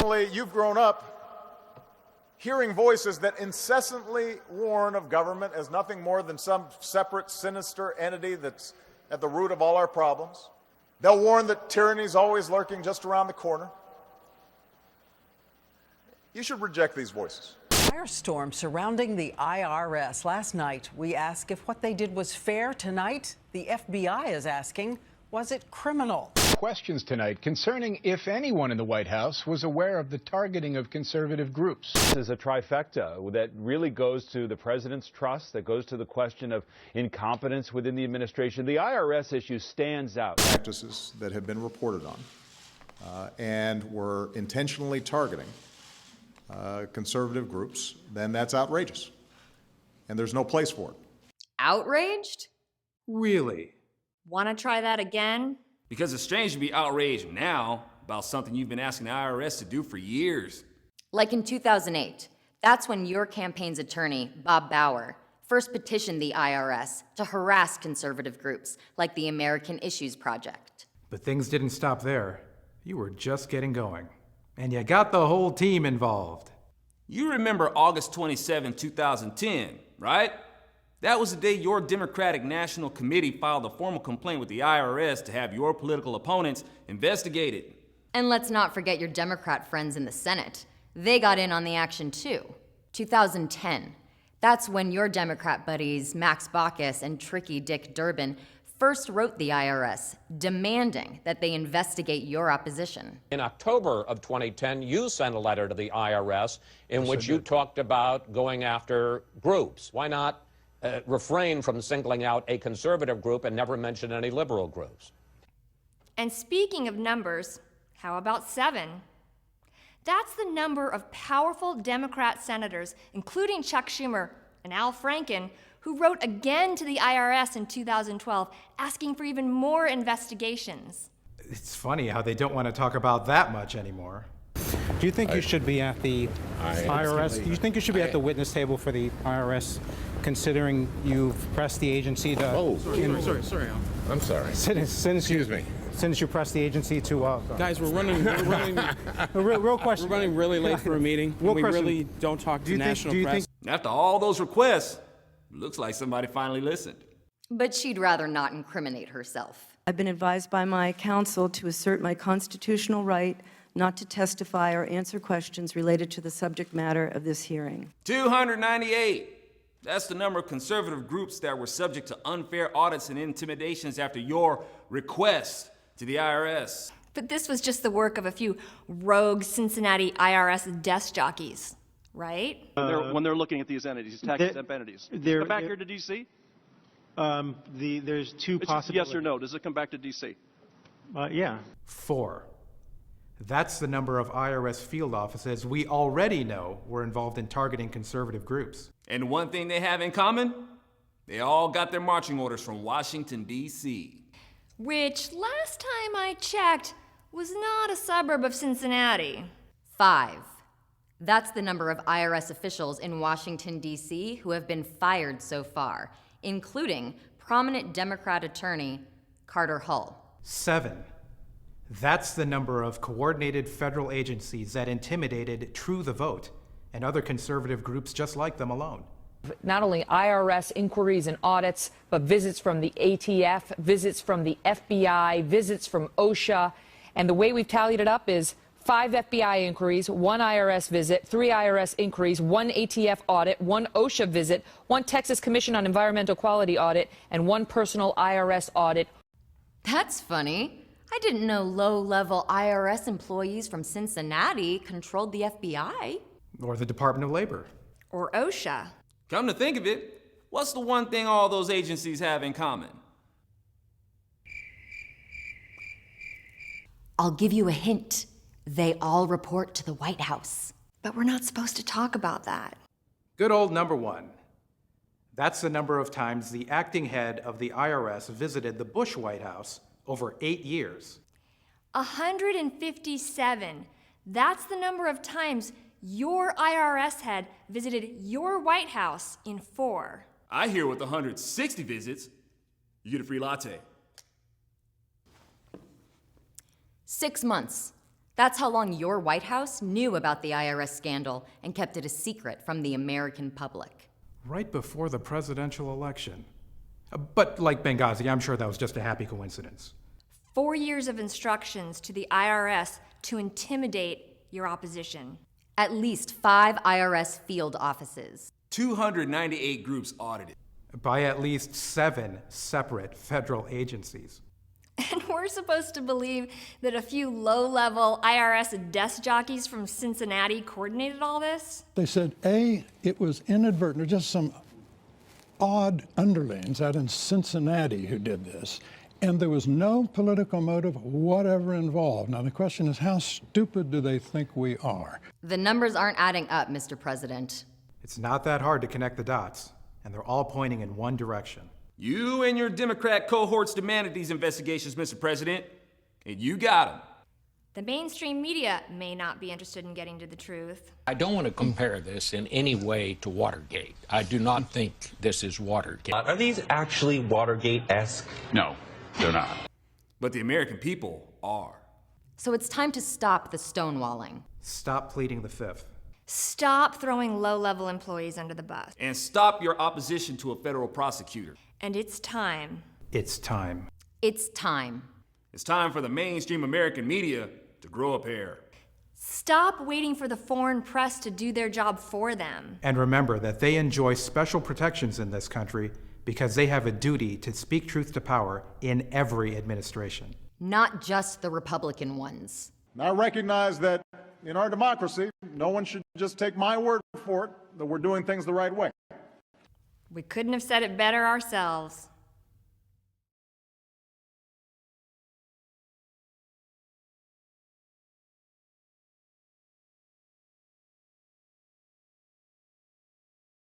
Unfortunately, you've grown up hearing voices that incessantly warn of government as nothing more than some separate, sinister entity that's at the root of all our problems. They'll warn that tyranny is always lurking just around the corner. You should reject these voices. Firestorm surrounding the IRS. Last night, we asked if what they did was fair. Tonight, the FBI is asking, was it criminal? Questions tonight concerning if anyone in the White House was aware of the targeting of conservative groups. This is a trifecta that really goes to the president's trust, that goes to the question of incompetence within the administration. The IRS issue stands out. Practices that have been reported on and were intentionally targeting conservative groups, then that's outrageous. And there's no place for it. Outraged? Really? Want to try that again? Because it's strange to be outraged now about something you've been asking the IRS to do for years. Like in 2008, that's when your campaign's attorney, Bob Bauer, first petitioned the IRS to harass conservative groups like the American Issues Project. But things didn't stop there. You were just getting going. And you got the whole team involved. You remember August 27, 2010, right? That was the day your Democratic National Committee filed a formal complaint with the IRS to have your political opponents investigated. And let's not forget your Democrat friends in the Senate. They got in on the action too. 2010. That's when your Democrat buddies Max Baucus and Tricky Dick Durbin first wrote the IRS, demanding that they investigate your opposition. In October of 2010, you sent a letter to the IRS in which you talked about going after groups. Why not refrain from singling out a conservative group and never mention any liberal groups? And speaking of numbers, how about 7? That's the number of powerful Democrat senators, including Chuck Schumer and Al Franken, who wrote again to the IRS in 2012, asking for even more investigations. It's funny how they don't want to talk about that much anymore. Do you think you should be at the IRS? Do you think you should be at the witness table for the IRS, considering you've pressed the agency to... Oh, sorry. I'm sorry. Excuse me. Since you pressed the agency to... Guys, we're running real question. We're running really late for a meeting. We really don't talk to national press. After all those requests, looks like somebody finally listened. But she'd rather not incriminate herself. I've been advised by my counsel to assert my constitutional right not to testify or answer questions related to the subject matter of this hearing. 298. That's the number of conservative groups that were subject to unfair audits and intimidations after your request to the IRS. But this was just the work of a few rogue Cincinnati IRS desk jockeys, right? When they're looking at these entities, tax-exempt entities. Does it come back here to D.C.? There's two possibilities. Yes or no? Does it come back to D.C.? Yeah. 4. That's the number of IRS field offices we already know were involved in targeting conservative groups. And one thing they have in common, they all got their marching orders from Washington, D.C. Which, last time I checked, was not a suburb of Cincinnati. 5. That's the number of IRS officials in Washington, D.C. who have been fired so far, including prominent Democrat attorney Carter Hull. 7. That's the number of coordinated federal agencies that intimidated True the Vote and other conservative groups just like them alone. Not only IRS inquiries and audits, but visits from the ATF, visits from the FBI, visits from OSHA. And the way we've tallied it up is 5 FBI inquiries, 1 IRS visit, 3 IRS inquiries, 1 ATF audit, 1 OSHA visit, 1 Texas Commission on Environmental Quality audit, and 1 personal IRS audit. That's funny. I didn't know low-level IRS employees from Cincinnati controlled the FBI. Or the Department of Labor. Or OSHA. Come to think of it, what's the one thing all those agencies have in common? I'll give you a hint. They all report to the White House. But we're not supposed to talk about that. Good old number 1. That's the number of times the acting head of the IRS visited the Bush White House over 8 years. 157. That's the number of times your IRS head visited your White House in 4. I hear with 160 visits, you get a free latte. 6 months. That's how long your White House knew about the IRS scandal and kept it a secret from the American public. Right before the presidential election. But like Benghazi, I'm sure that was just a happy coincidence. 4 years of instructions to the IRS to intimidate your opposition. At least 5 IRS field offices. 298 groups audited. By at least 7 separate federal agencies. And we're supposed to believe that a few low-level IRS desk jockeys from Cincinnati coordinated all this? They said, A, it was inadvertent, or just some odd underlings out in Cincinnati who did this, and there was no political motive whatever involved. Now, the question is, how stupid do they think we are? The numbers aren't adding up, Mr. President. It's not that hard to connect the dots, and they're all pointing in one direction. You and your Democrat cohorts demanded these investigations, Mr. President, and you got them. The mainstream media may not be interested in getting to the truth. I don't want to compare this in any way to Watergate. I do not think this is Watergate. Are these actually Watergate-esque? No, they're not. But the American people are. So it's time to stop the stonewalling. Stop pleading the fifth. Stop throwing low-level employees under the bus. And stop your opposition to a federal prosecutor. And it's time. It's time. It's time. It's time for the mainstream American media to grow a pair. Stop waiting for the foreign press to do their job for them. And remember that they enjoy special protections in this country because they have a duty to speak truth to power in every administration. Not just the Republican ones. I recognize that in our democracy, no one should just take my word for it that we're doing things the right way. We couldn't have said it better ourselves.